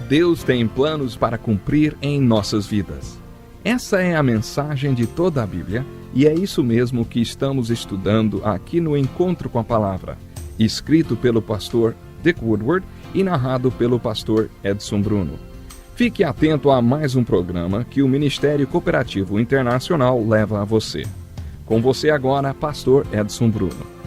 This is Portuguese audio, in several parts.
Deus tem planos para cumprir em nossas vidas. Essa é a mensagem de toda a Bíblia e é isso mesmo que estamos estudando aqui no Encontro com a Palavra, escrito pelo pastor Dick Woodward e narrado pelo pastor Edson Bruno. Fique atento a mais um programa que o Ministério Cooperativo Internacional leva a você. Com você agora, pastor Edson Bruno.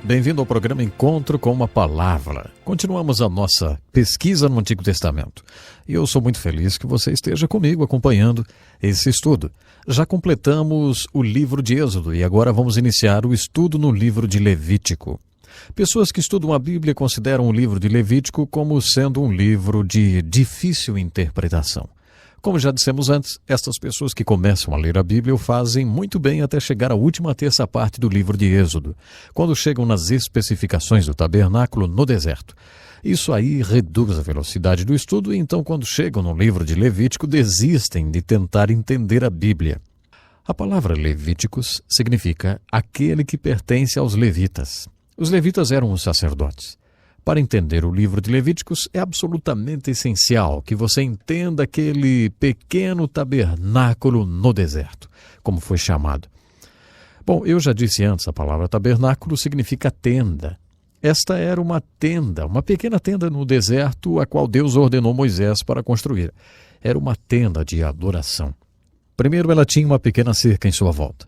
Bem-vindo ao programa Encontro com uma Palavra. Continuamos a nossa pesquisa no Antigo Testamento. E eu sou muito feliz que você esteja comigo acompanhando esse estudo. Já completamos o livro de Êxodo e agora vamos iniciar o estudo no livro de Levítico. Pessoas que estudam a Bíblia consideram o livro de Levítico como sendo um livro de difícil interpretação. Como já dissemos antes, estas pessoas que começam a ler a Bíblia o fazem muito bem até chegar à última terça parte do livro de Êxodo, quando chegam nas especificações do tabernáculo no deserto. Isso aí reduz a velocidade do estudo e então, quando chegam no livro de Levítico, desistem de tentar entender a Bíblia. A palavra Levíticos significa aquele que pertence aos levitas. Os levitas eram os sacerdotes. Para entender o livro de Levíticos, é absolutamente essencial que você entenda aquele pequeno tabernáculo no deserto, como foi chamado. Bom, eu já disse antes, a palavra tabernáculo significa tenda. Esta era uma tenda, uma pequena tenda no deserto, a qual Deus ordenou Moisés para construir. Era uma tenda de adoração. Primeiro, ela tinha uma pequena cerca em sua volta.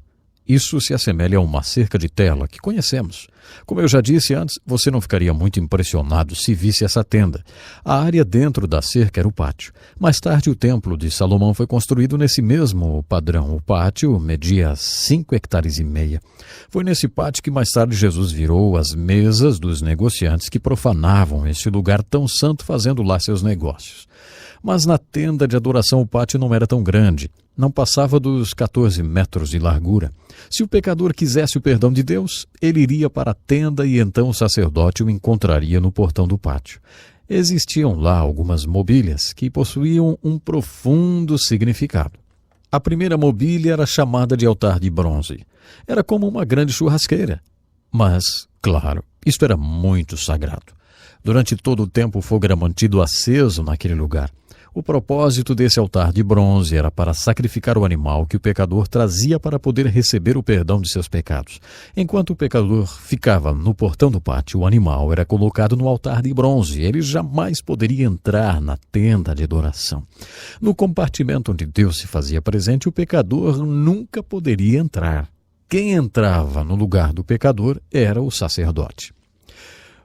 Isso se assemelha a uma cerca de tela que conhecemos. Como eu já disse antes, você não ficaria muito impressionado se visse essa tenda. A área dentro da cerca era o pátio. Mais tarde, o Templo de Salomão foi construído nesse mesmo padrão. O pátio media 5,5 hectares. Foi nesse pátio que mais tarde Jesus virou as mesas dos negociantes que profanavam esse lugar tão santo fazendo lá seus negócios. Mas na tenda de adoração o pátio não era tão grande. Não passava dos 14 metros de largura. Se o pecador quisesse o perdão de Deus, ele iria para a tenda e então o sacerdote o encontraria no portão do pátio. Existiam lá algumas mobílias que possuíam um profundo significado. A primeira mobília era chamada de altar de bronze. Era como uma grande churrasqueira. Mas, claro, isto era muito sagrado. Durante todo o tempo o fogo era mantido aceso naquele lugar. O propósito desse altar de bronze era para sacrificar o animal que o pecador trazia para poder receber o perdão de seus pecados. Enquanto o pecador ficava no portão do pátio, o animal era colocado no altar de bronze. Ele jamais poderia entrar na tenda de adoração. No compartimento onde Deus se fazia presente, o pecador nunca poderia entrar. Quem entrava no lugar do pecador era o sacerdote.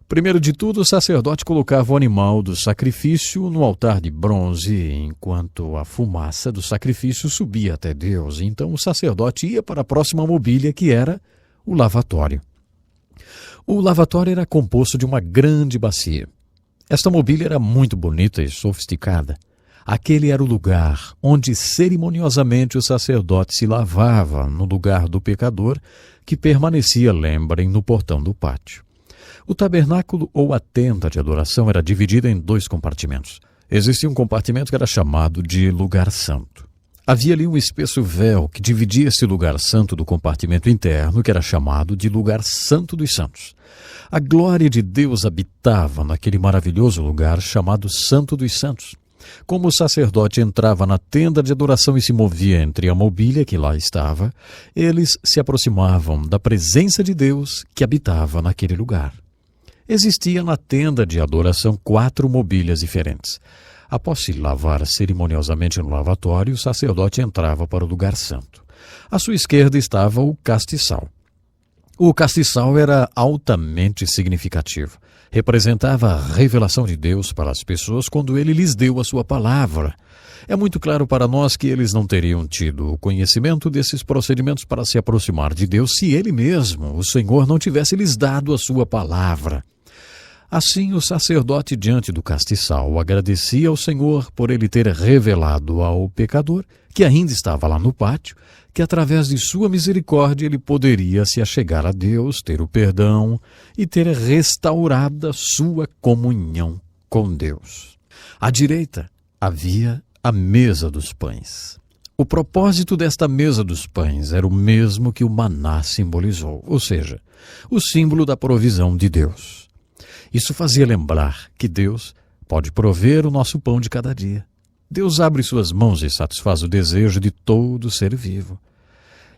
Primeiro de tudo, o sacerdote colocava o animal do sacrifício no altar de bronze, enquanto a fumaça do sacrifício subia até Deus. Então o sacerdote ia para a próxima mobília, que era o lavatório. O lavatório era composto de uma grande bacia. Esta mobília era muito bonita e sofisticada. Aquele era o lugar onde cerimoniosamente o sacerdote se lavava no lugar do pecador, que permanecia, lembrem, no portão do pátio. O tabernáculo ou a tenda de adoração era dividida em 2 compartimentos. Existia um compartimento que era chamado de lugar santo. Havia ali um espesso véu que dividia esse lugar santo do compartimento interno, que era chamado de lugar santo dos santos. A glória de Deus habitava naquele maravilhoso lugar chamado Santo dos Santos. Como o sacerdote entrava na tenda de adoração e se movia entre a mobília que lá estava, eles se aproximavam da presença de Deus que habitava naquele lugar. Existia na tenda de adoração 4 mobílias diferentes. Após se lavar cerimoniosamente no lavatório, o sacerdote entrava para o lugar santo. À sua esquerda estava o castiçal. O castiçal era altamente significativo. Representava a revelação de Deus para as pessoas quando ele lhes deu a sua palavra. É muito claro para nós que eles não teriam tido o conhecimento desses procedimentos para se aproximar de Deus se ele mesmo, o Senhor, não tivesse lhes dado a sua palavra. Assim, o sacerdote diante do castiçal agradecia ao Senhor por ele ter revelado ao pecador, que ainda estava lá no pátio, que através de sua misericórdia ele poderia se achegar a Deus, ter o perdão e ter restaurada sua comunhão com Deus. À direita havia a mesa dos pães. O propósito desta mesa dos pães era o mesmo que o maná simbolizou, ou seja, o símbolo da provisão de Deus. Isso fazia lembrar que Deus pode prover o nosso pão de cada dia. Deus abre suas mãos e satisfaz o desejo de todo ser vivo.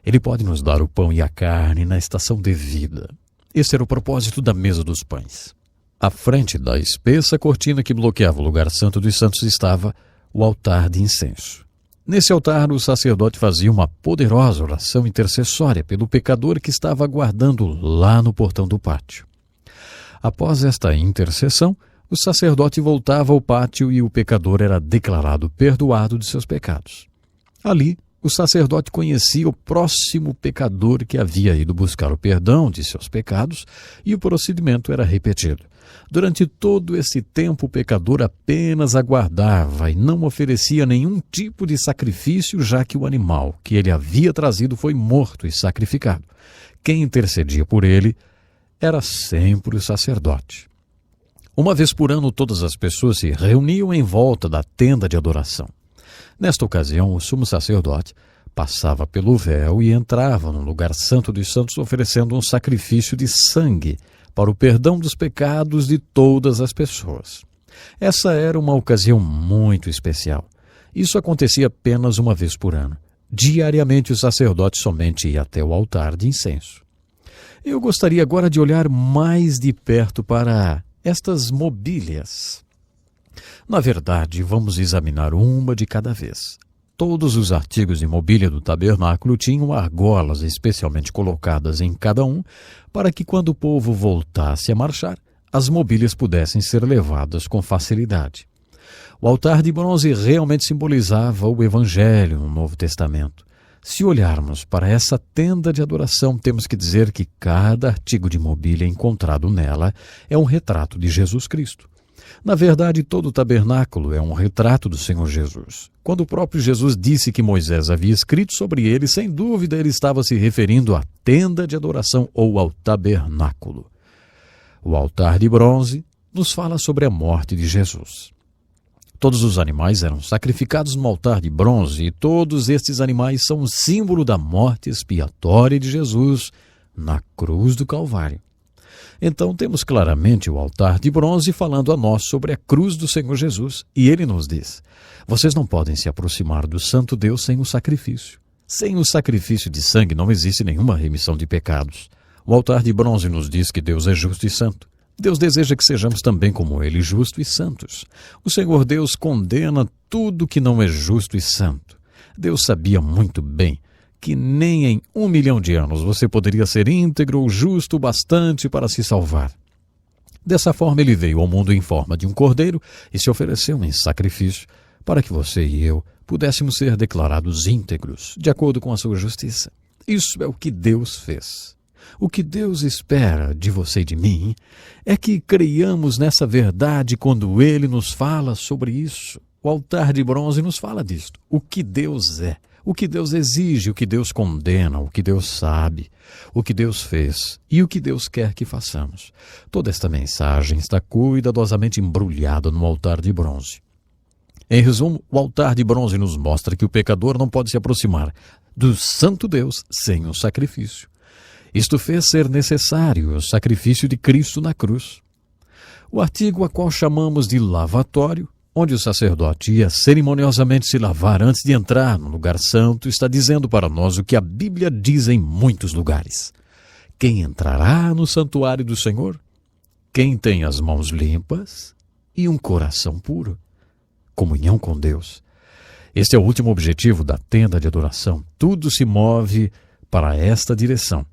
Ele pode nos dar o pão e a carne na estação devida. Esse era o propósito da mesa dos pães. À frente da espessa cortina que bloqueava o lugar santo dos santos estava o altar de incenso. Nesse altar, o sacerdote fazia uma poderosa oração intercessória pelo pecador que estava aguardando lá no portão do pátio. Após esta intercessão, o sacerdote voltava ao pátio e o pecador era declarado perdoado de seus pecados. Ali, o sacerdote conhecia o próximo pecador que havia ido buscar o perdão de seus pecados e o procedimento era repetido. Durante todo esse tempo, o pecador apenas aguardava e não oferecia nenhum tipo de sacrifício, já que o animal que ele havia trazido foi morto e sacrificado. Quem intercedia por ele era sempre o sacerdote. Uma vez por ano, todas as pessoas se reuniam em volta da tenda de adoração. Nesta ocasião, o sumo sacerdote passava pelo véu e entrava no lugar santo dos santos oferecendo um sacrifício de sangue para o perdão dos pecados de todas as pessoas. Essa era uma ocasião muito especial. Isso acontecia apenas uma vez por ano. Diariamente o sacerdote somente ia até o altar de incenso. Eu gostaria agora de olhar mais de perto para estas mobílias. Na verdade, vamos examinar uma de cada vez. Todos os artigos de mobília do tabernáculo tinham argolas especialmente colocadas em cada um, para que quando o povo voltasse a marchar, as mobílias pudessem ser levadas com facilidade. O altar de bronze realmente simbolizava o Evangelho no Novo Testamento. Se olharmos para essa tenda de adoração, temos que dizer que cada artigo de mobília encontrado nela é um retrato de Jesus Cristo. Na verdade, todo o tabernáculo é um retrato do Senhor Jesus. Quando o próprio Jesus disse que Moisés havia escrito sobre ele, sem dúvida ele estava se referindo à tenda de adoração ou ao tabernáculo. O altar de bronze nos fala sobre a morte de Jesus. Todos os animais eram sacrificados no altar de bronze e todos estes animais são um símbolo da morte expiatória de Jesus na cruz do Calvário. Então temos claramente o altar de bronze falando a nós sobre a cruz do Senhor Jesus. E ele nos diz: vocês não podem se aproximar do santo Deus sem o sacrifício. Sem o sacrifício de sangue não existe nenhuma remissão de pecados. O altar de bronze nos diz que Deus é justo e santo. Deus deseja que sejamos também como Ele, justos e santos. O Senhor Deus condena tudo que não é justo e santo. Deus sabia muito bem que nem em 1 milhão de anos você poderia ser íntegro ou justo o bastante para se salvar. Dessa forma, ele veio ao mundo em forma de um cordeiro e se ofereceu em sacrifício para que você e eu pudéssemos ser declarados íntegros, de acordo com a sua justiça. Isso é o que Deus fez. O que Deus espera de você e de mim é que creiamos nessa verdade quando Ele nos fala sobre isso. O altar de bronze nos fala disto. O que Deus é. O que Deus exige, o que Deus condena, o que Deus sabe, o que Deus fez e o que Deus quer que façamos. Toda esta mensagem está cuidadosamente embrulhada no altar de bronze. Em resumo, o altar de bronze nos mostra que o pecador não pode se aproximar do santo Deus sem um sacrifício. Isto fez ser necessário o sacrifício de Cristo na cruz. O artigo a qual chamamos de lavatório, onde o sacerdote ia cerimoniosamente se lavar antes de entrar no lugar santo, está dizendo para nós o que a Bíblia diz em muitos lugares. Quem entrará no santuário do Senhor? Quem tem as mãos limpas e um coração puro. Comunhão com Deus. Este é o último objetivo da tenda de adoração. Tudo se move para esta direção.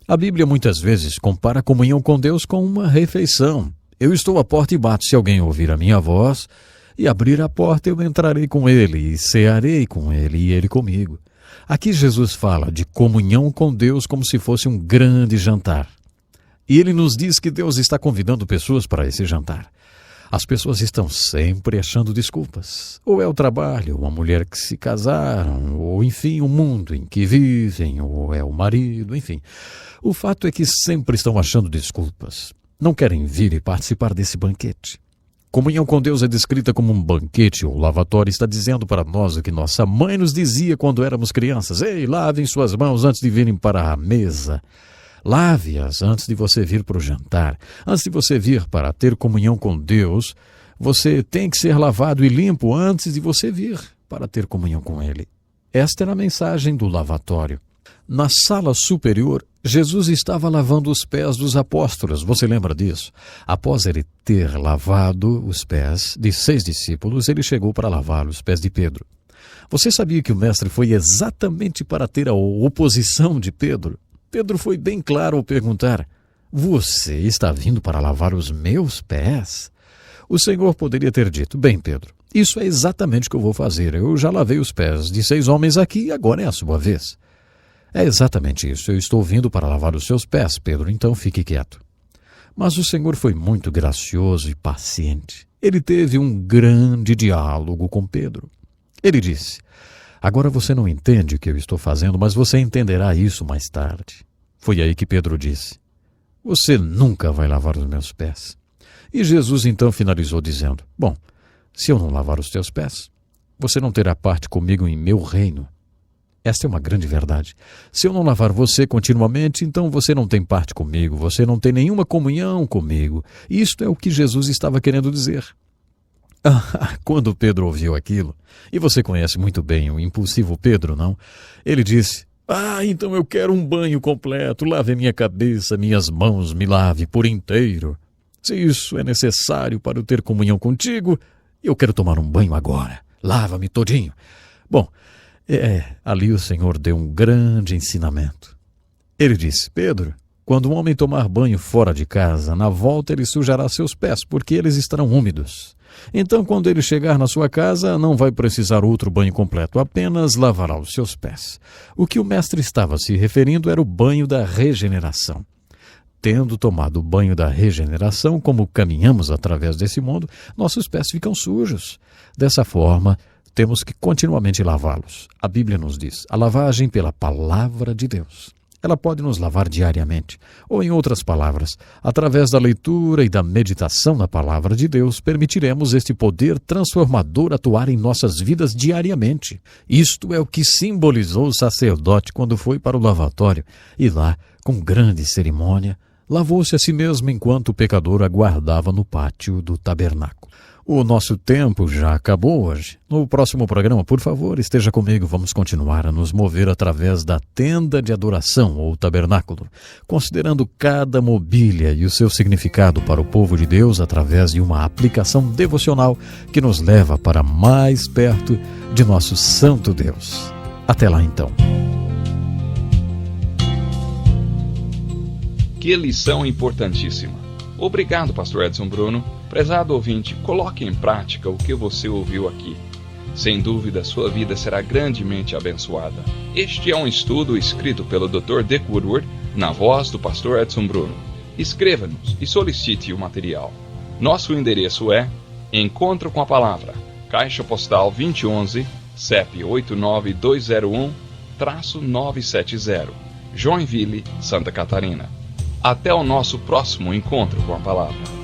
A Bíblia muitas vezes compara a comunhão com Deus com uma refeição. Eu estou à porta e bato. Se alguém ouvir a minha voz e abrir a porta, eu entrarei com ele e cearei com ele e ele comigo. Aqui Jesus fala de comunhão com Deus como se fosse um grande jantar. E ele nos diz que Deus está convidando pessoas para esse jantar. As pessoas estão sempre achando desculpas. Ou é o trabalho, ou a mulher que se casaram, ou enfim, o mundo em que vivem, ou é o marido, enfim. O fato é que sempre estão achando desculpas. Não querem vir e participar desse banquete. Comunhão com Deus é descrita como um banquete ou lavatório. Está dizendo para nós o que nossa mãe nos dizia quando éramos crianças. Ei, lavem suas mãos antes de virem para a mesa. Lave-as antes de você vir para o jantar. Antes de você vir para ter comunhão com Deus, você tem que ser lavado e limpo antes de você vir para ter comunhão com Ele. Esta era a mensagem do lavatório. Na sala superior, Jesus estava lavando os pés dos apóstolos. Você lembra disso? Após ele ter lavado os pés de 6 discípulos, ele chegou para lavar os pés de Pedro. Você sabia que o mestre foi exatamente para ter a oposição de Pedro? Pedro foi bem claro ao perguntar: você está vindo para lavar os meus pés? O Senhor poderia ter dito: bem, Pedro, isso é exatamente o que eu vou fazer. Eu já lavei os pés de 6 homens aqui e agora é a sua vez. É exatamente isso. Eu estou vindo para lavar os seus pés, Pedro, então fique quieto. Mas o Senhor foi muito gracioso e paciente. Ele teve um grande diálogo com Pedro. Ele disse: agora você não entende o que eu estou fazendo, mas você entenderá isso mais tarde. Foi aí que Pedro disse: você nunca vai lavar os meus pés. E Jesus então finalizou dizendo: bom, se eu não lavar os teus pés, você não terá parte comigo em meu reino. Esta é uma grande verdade. Se eu não lavar você continuamente, então você não tem parte comigo, você não tem nenhuma comunhão comigo. Isto é o que Jesus estava querendo dizer. Quando Pedro ouviu aquilo, e você conhece muito bem o impulsivo Pedro, não? Ele disse: então eu quero um banho completo, lave minha cabeça, minhas mãos, me lave por inteiro. Se isso é necessário para eu ter comunhão contigo, eu quero tomar um banho agora. Lava-me todinho. Bom, ali o Senhor deu um grande ensinamento. Ele disse: Pedro, quando um homem tomar banho fora de casa, na volta ele sujará seus pés, porque eles estarão úmidos. Então, quando ele chegar na sua casa, não vai precisar outro banho completo, apenas lavará os seus pés. O que o mestre estava se referindo era o banho da regeneração. Tendo tomado o banho da regeneração, como caminhamos através desse mundo, nossos pés ficam sujos. Dessa forma, temos que continuamente lavá-los. A Bíblia nos diz: a lavagem pela palavra de Deus. Ela pode nos lavar diariamente, ou em outras palavras, através da leitura e da meditação na palavra de Deus, permitiremos este poder transformador atuar em nossas vidas diariamente. Isto é o que simbolizou o sacerdote quando foi para o lavatório, e lá, com grande cerimônia, lavou-se a si mesmo enquanto o pecador aguardava no pátio do tabernáculo. O nosso tempo já acabou hoje. No próximo programa, por favor, esteja comigo. Vamos continuar a nos mover através da tenda de adoração ou tabernáculo, considerando cada mobília e o seu significado para o povo de Deus através de uma aplicação devocional que nos leva para mais perto de nosso Santo Deus. Até lá, então. Que lição importantíssima. Obrigado, Pastor Edson Bruno. Prezado ouvinte, coloque em prática o que você ouviu aqui. Sem dúvida, sua vida será grandemente abençoada. Este é um estudo escrito pelo Dr. Dick Woodward, na voz do Pastor Edson Bruno. Escreva-nos e solicite o material. Nosso endereço é Encontro com a Palavra, Caixa Postal 2011, CEP 89201-970, Joinville, Santa Catarina. Até o nosso próximo Encontro com a Palavra.